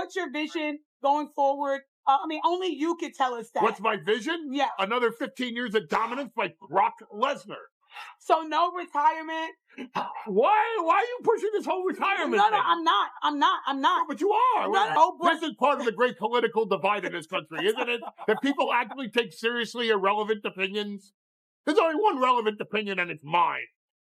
what's your vision going forward? Only you could tell us that. What's my vision? Yeah. Another 15 years of dominance by Brock Lesnar. So no retirement. Why are you pushing this whole retirement thing? No, I'm not. But you are. No, this is part of the great political divide in this country, isn't it? That people actually take seriously irrelevant opinions. There's only one relevant opinion, and it's mine.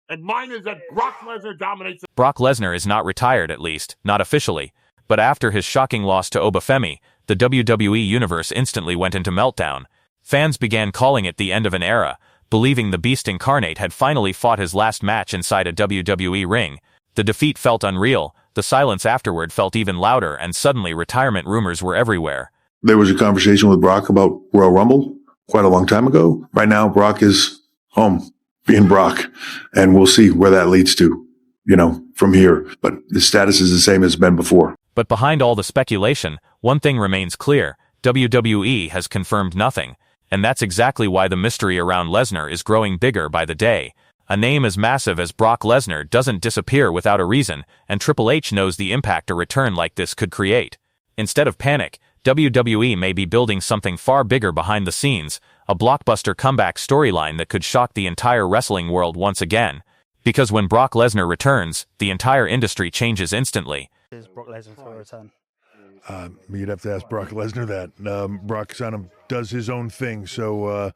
And mine is that Brock Lesnar dominates. Brock Lesnar is not retired, at least, not officially. But after his shocking loss to Obafemi, the WWE Universe instantly went into meltdown. Fans began calling it the end of an era, believing the Beast Incarnate had finally fought his last match inside a WWE ring. The defeat felt unreal, the silence afterward felt even louder, and suddenly retirement rumors were everywhere. There was a conversation with Brock about Royal Rumble quite a long time ago. Right now, Brock is home, being Brock, and we'll see where that leads to, from here. But the status is the same as it's been before. But behind all the speculation, one thing remains clear: WWE has confirmed nothing. And that's exactly why the mystery around Lesnar is growing bigger by the day. A name as massive as Brock Lesnar doesn't disappear without a reason, and Triple H knows the impact a return like this could create. Instead of panic, WWE may be building something far bigger behind the scenes, a blockbuster comeback storyline that could shock the entire wrestling world once again. Because when Brock Lesnar returns, the entire industry changes instantly. Is Brock Lesnar for a return? You'd have to ask Brock Lesnar that. Brock kind of does his own thing, so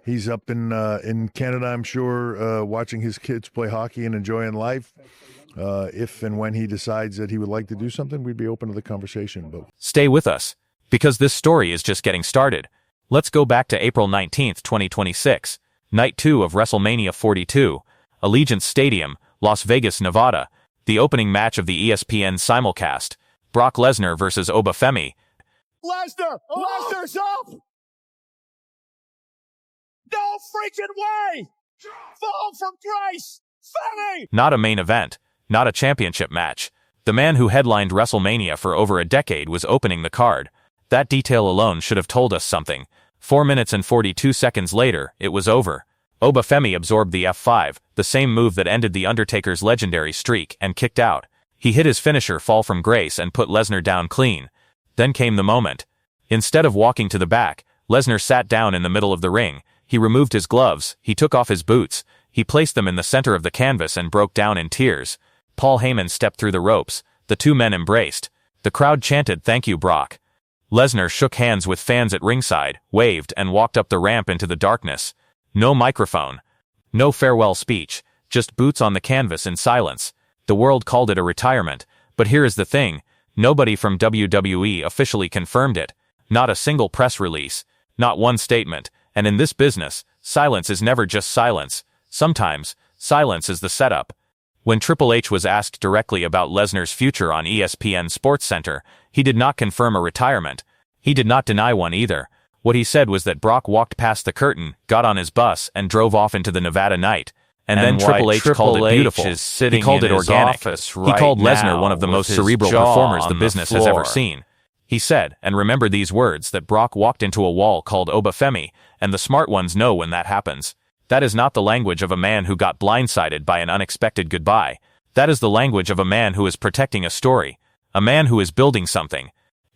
he's up in Canada, I'm sure, watching his kids play hockey and enjoying life. If and when he decides that he would like to do something, we'd be open to the conversation. But stay with us, because this story is just getting started. Let's go back to April 19th, 2026, Night 2 of WrestleMania 42, Allegiant Stadium, Las Vegas, Nevada, the opening match of the ESPN simulcast. Brock Lesnar versus Obafemi. Lesnar's up! No freaking way! Fall from grace! Femi! Not a main event, not a championship match. The man who headlined WrestleMania for over a decade was opening the card. That detail alone should have told us something. 4 minutes and 42 seconds later, it was over. Obafemi absorbed the F5, the same move that ended The Undertaker's legendary streak, and kicked out. He hit his finisher fall from grace and put Lesnar down clean. Then came the moment. Instead of walking to the back, Lesnar sat down in the middle of the ring. He removed his gloves, he took off his boots, he placed them in the center of the canvas and broke down in tears. Paul Heyman stepped through the ropes. The two men embraced. The crowd chanted, "Thank you, Brock." Lesnar shook hands with fans at ringside, waved, and walked up the ramp into the darkness. No microphone. No farewell speech. Just boots on the canvas in silence. The world called it a retirement, but here is the thing. Nobody from WWE officially confirmed it. Not a single press release. Not one statement. And in this business, silence is never just silence. Sometimes, silence is the setup. When Triple H was asked directly about Lesnar's future on ESPN SportsCenter, he did not confirm a retirement. He did not deny one either. What he said was that Brock walked past the curtain, got on his bus, and drove off into the Nevada night. And then Triple H called it beautiful. He called it organic. He called Lesnar one of the most cerebral performers the business has ever seen. He said, and remember these words, that Brock walked into a wall called Obafemi, and the smart ones know when that happens. That is not the language of a man who got blindsided by an unexpected goodbye. That is the language of a man who is protecting a story. A man who is building something.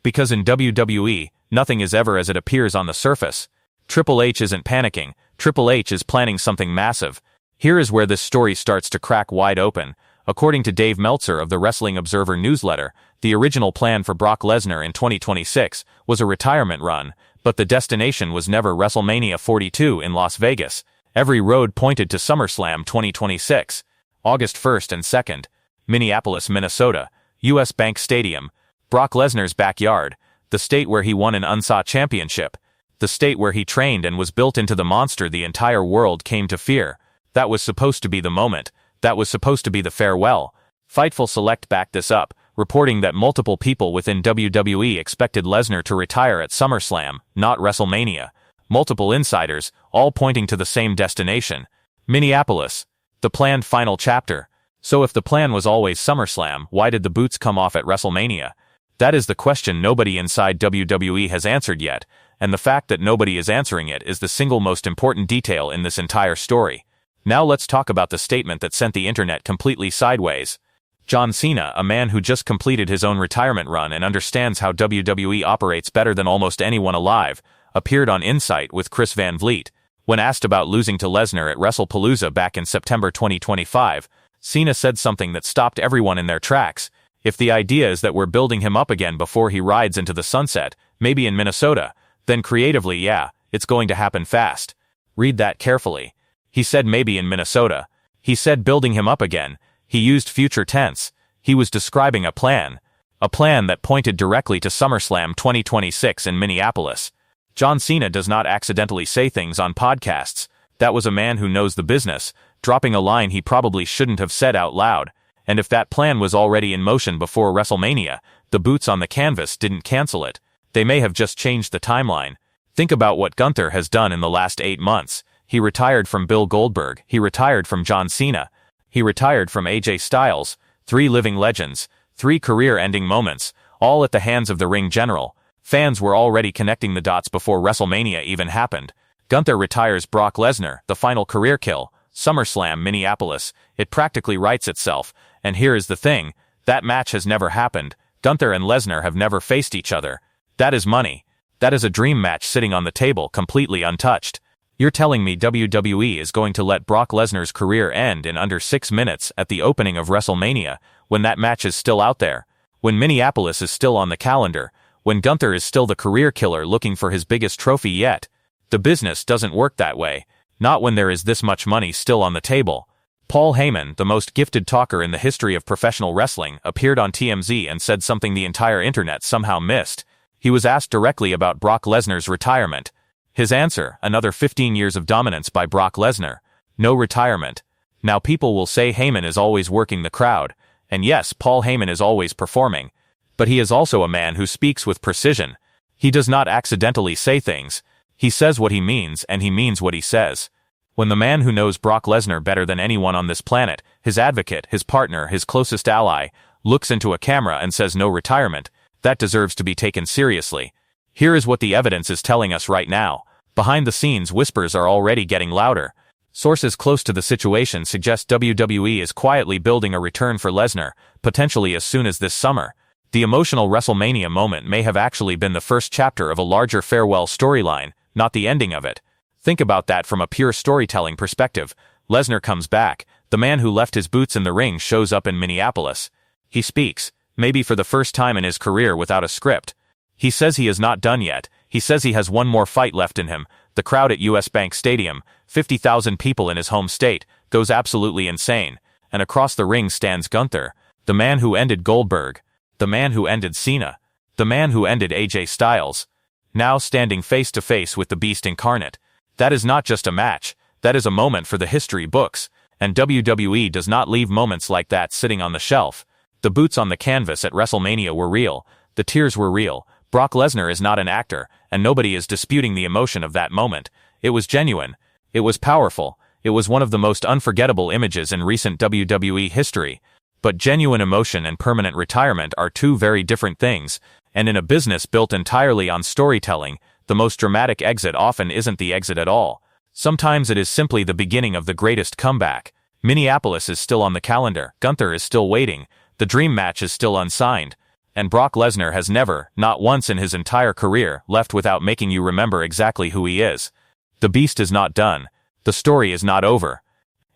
Because in WWE, nothing is ever as it appears on the surface. Triple H isn't panicking. Triple H is planning something massive. Here is where this story starts to crack wide open. According to Dave Meltzer of the Wrestling Observer newsletter, the original plan for Brock Lesnar in 2026 was a retirement run, but the destination was never WrestleMania 42 in Las Vegas. Every road pointed to SummerSlam 2026. August 1st and 2nd, Minneapolis, Minnesota, US Bank Stadium, Brock Lesnar's backyard, the state where he won an UNSA championship, the state where he trained and was built into the monster the entire world came to fear. That was supposed to be the moment. That was supposed to be the farewell. Fightful Select backed this up, reporting that multiple people within WWE expected Lesnar to retire at SummerSlam, not WrestleMania. Multiple insiders, all pointing to the same destination. Minneapolis. The planned final chapter. So if the plan was always SummerSlam, why did the boots come off at WrestleMania? That is the question nobody inside WWE has answered yet, and the fact that nobody is answering it is the single most important detail in this entire story. Now let's talk about the statement that sent the internet completely sideways. John Cena, a man who just completed his own retirement run and understands how WWE operates better than almost anyone alive, appeared on Insight with Chris Van Vliet. When asked about losing to Lesnar at WrestlePalooza back in September 2025, Cena said something that stopped everyone in their tracks. If the idea is that we're building him up again before he rides into the sunset, maybe in Minnesota, then creatively, yeah, it's going to happen fast. Read that carefully. He said maybe in Minnesota. He said building him up again. He used future tense. He was describing a plan that pointed directly to SummerSlam 2026 in Minneapolis. John Cena does not accidentally say things on podcasts. That was a man who knows the business, dropping a line he probably shouldn't have said out loud. And if that plan was already in motion before WrestleMania, the boots on the canvas didn't cancel it. They may have just changed the timeline. Think about what Gunther has done in the last 8 months. He retired from Bill Goldberg. He retired from John Cena. He retired from AJ Styles. 3 living legends, 3 career-ending moments, all at the hands of the ring general. Fans were already connecting the dots before WrestleMania even happened. Gunther retires Brock Lesnar, the final career kill. SummerSlam Minneapolis. It practically writes itself. And here is the thing, that match has never happened. Gunther and Lesnar have never faced each other. That is money. That is a dream match sitting on the table completely untouched. You're telling me WWE is going to let Brock Lesnar's career end in under 6 minutes at the opening of WrestleMania, when that match is still out there, when Minneapolis is still on the calendar, when Gunther is still the career killer looking for his biggest trophy yet? The business doesn't work that way, not when there is this much money still on the table. Paul Heyman, the most gifted talker in the history of professional wrestling, appeared on TMZ and said something the entire internet somehow missed. He was asked directly about Brock Lesnar's retirement. His answer, another 15 years of dominance by Brock Lesnar. No retirement. Now people will say Heyman is always working the crowd. And yes, Paul Heyman is always performing. But he is also a man who speaks with precision. He does not accidentally say things. He says what he means and he means what he says. When the man who knows Brock Lesnar better than anyone on this planet, his advocate, his partner, his closest ally, looks into a camera and says no retirement, that deserves to be taken seriously. Here is what the evidence is telling us right now. Behind the scenes, whispers are already getting louder. Sources close to the situation suggest WWE is quietly building a return for Lesnar, potentially as soon as this summer. The emotional WrestleMania moment may have actually been the first chapter of a larger farewell storyline, not the ending of it. Think about that from a pure storytelling perspective. Lesnar comes back. The man who left his boots in the ring shows up in Minneapolis. He speaks, maybe for the first time in his career without a script. He says he is not done yet. He says he has one more fight left in him. The crowd at US Bank Stadium, 50,000 people in his home state, goes absolutely insane. And across the ring stands Gunther, the man who ended Goldberg, the man who ended Cena, the man who ended AJ Styles, now standing face to face with the Beast Incarnate. That is not just a match, that is a moment for the history books, and WWE does not leave moments like that sitting on the shelf. The boots on the canvas at WrestleMania were real, the tears were real. Brock Lesnar is not an actor, and nobody is disputing the emotion of that moment. It was genuine. It was powerful. It was one of the most unforgettable images in recent WWE history. But genuine emotion and permanent retirement are two very different things, and in a business built entirely on storytelling, the most dramatic exit often isn't the exit at all. Sometimes it is simply the beginning of the greatest comeback. Minneapolis is still on the calendar. Gunther is still waiting. The dream match is still unsigned. And Brock Lesnar has never, not once in his entire career, left without making you remember exactly who he is. The Beast is not done. The story is not over.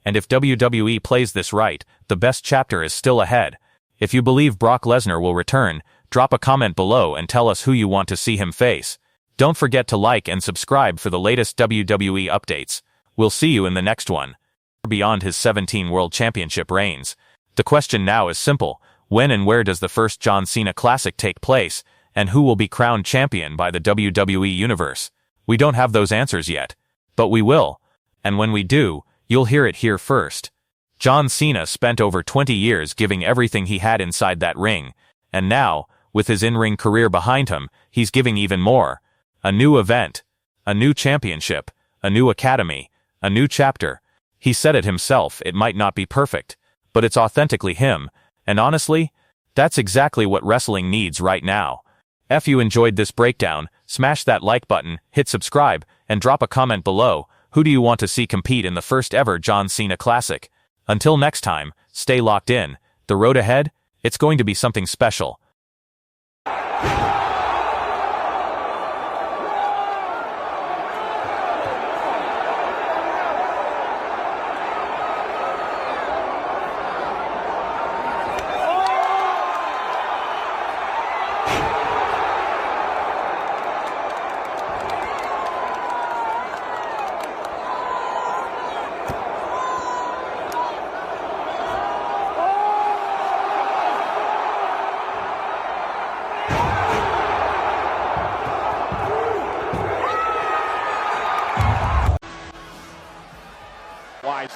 And if WWE plays this right, the best chapter is still ahead. If you believe Brock Lesnar will return, drop a comment below and tell us who you want to see him face. Don't forget to like and subscribe for the latest WWE updates. We'll see you in the next one. Beyond his 17 World Championship reigns, the question now is simple. When and where does the first John Cena Classic take place, and who will be crowned champion by the WWE Universe? We don't have those answers yet, but we will, and when we do, you'll hear it here first. John Cena spent over 20 years giving everything he had inside that ring, and now, with his in-ring career behind him, he's giving even more. A new event, a new championship, a new academy, a new chapter. He said it himself, it might not be perfect, but it's authentically him. And honestly, that's exactly what wrestling needs right now. If you enjoyed this breakdown, smash that like button, hit subscribe, and drop a comment below. Who do you want to see compete in the first ever John Cena Classic? Until next time, stay locked in. The road ahead? It's going to be something special.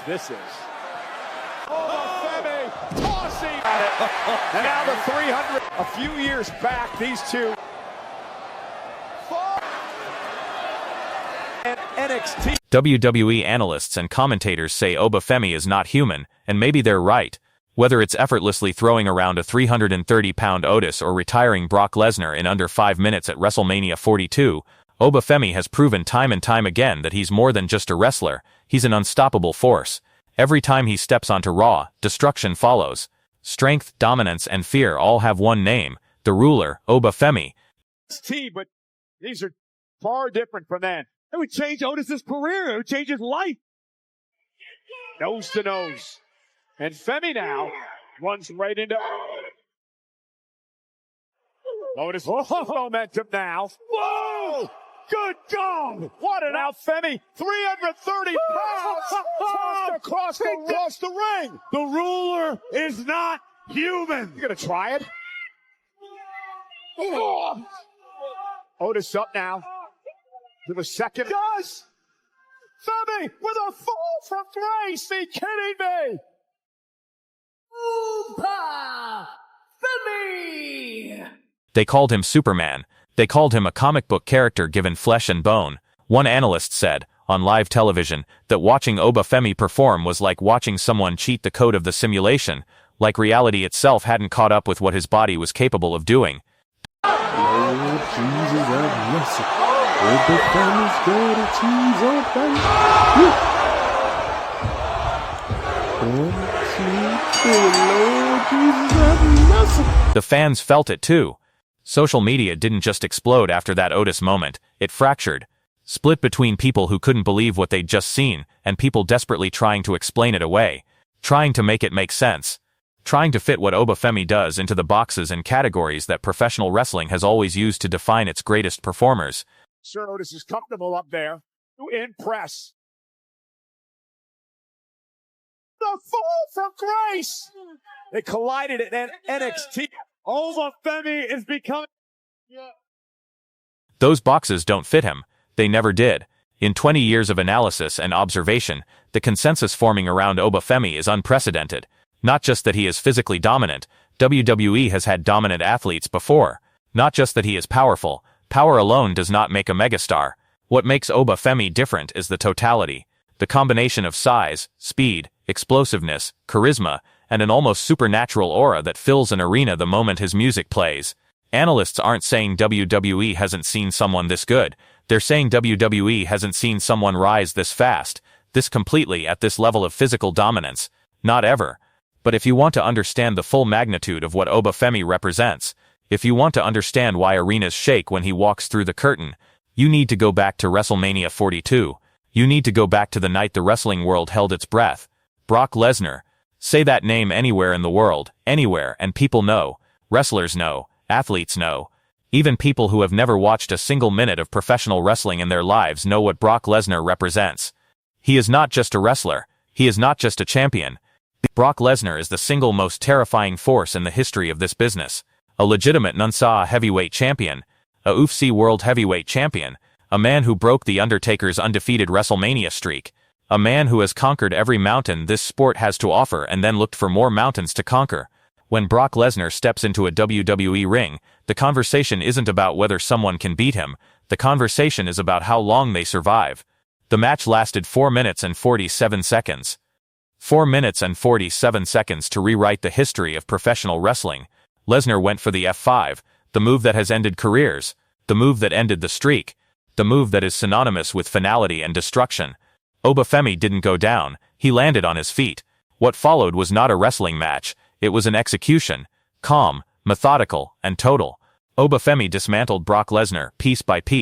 This is. Femi tossing at it. And now the 300. A few years back, these two. And NXT. WWE analysts and commentators say Femi is not human, and maybe they're right. Whether it's effortlessly throwing around a 330-pound Otis or retiring Brock Lesnar in under 5 minutes at WrestleMania 42, Femi has proven time and time again that he's more than just a wrestler. He's an unstoppable force. Every time he steps onto Raw, destruction follows. Strength, dominance, and fear all have one name: the ruler, Femi. But these are far different from that. It would change Otis's career. It would change his life. Nose to nose. And Femi now runs right into Otis. Momentum now. Whoa! Good God! What an out, Femi! 330 pounds tossed across the ring. The ruler is not human. You gonna try it? Oh. Otis up now to the second. Does Femi with a fall from grace? Are you kidding me? Femi! They called him Superman. They called him a comic book character given flesh and bone. One analyst said, on live television, that watching Femi perform was like watching someone cheat the code of the simulation, like reality itself hadn't caught up with what his body was capable of doing. Lord Jesus have mercy. Femi's got a cheese on Femi. Lord Jesus have mercy. The fans felt it too. Social media didn't just explode after that Otis moment, it fractured. Split between people who couldn't believe what they'd just seen, and people desperately trying to explain it away. Trying to make it make sense. Trying to fit what Femi does into the boxes and categories that professional wrestling has always used to define its greatest performers. Sir Otis is comfortable up there. In press. The fall from grace! They collided at NXT. Femi is becoming... Those boxes don't fit him. They never did. In 20 years of analysis and observation, the consensus forming around Femi is unprecedented. Not just that he is physically dominant, WWE has had dominant athletes before. Not just that he is powerful, power alone does not make a megastar. What makes Femi different is the totality. The combination of size, speed, explosiveness, charisma, and an almost supernatural aura that fills an arena the moment his music plays. Analysts aren't saying WWE hasn't seen someone this good. They're saying WWE hasn't seen someone rise this fast, this completely at this level of physical dominance. Not ever. But if you want to understand the full magnitude of what Femi represents, if you want to understand why arenas shake when he walks through the curtain, you need to go back to WrestleMania 42. You need to go back to the night the wrestling world held its breath. Brock Lesnar. Say that name anywhere in the world, anywhere, and people know. Wrestlers know. Athletes know. Even people who have never watched a single minute of professional wrestling in their lives know what Brock Lesnar represents. He is not just a wrestler. He is not just a champion. Brock Lesnar is the single most terrifying force in the history of this business. A legitimate NCAA Heavyweight Champion. A UFC World Heavyweight Champion. A man who broke the Undertaker's undefeated WrestleMania streak. A man who has conquered every mountain this sport has to offer and then looked for more mountains to conquer. When Brock Lesnar steps into a WWE ring, the conversation isn't about whether someone can beat him. The conversation is about how long they survive. The match lasted 4 minutes and 47 seconds. 4 minutes and 47 seconds to rewrite the history of professional wrestling. Lesnar went for the F5, the move that has ended careers, the move that ended the streak, the move that is synonymous with finality and destruction. Femi didn't go down, he landed on his feet. What followed was not a wrestling match, It was an execution, calm, methodical, and total. Obafemi dismantled Brock Lesnar piece by piece.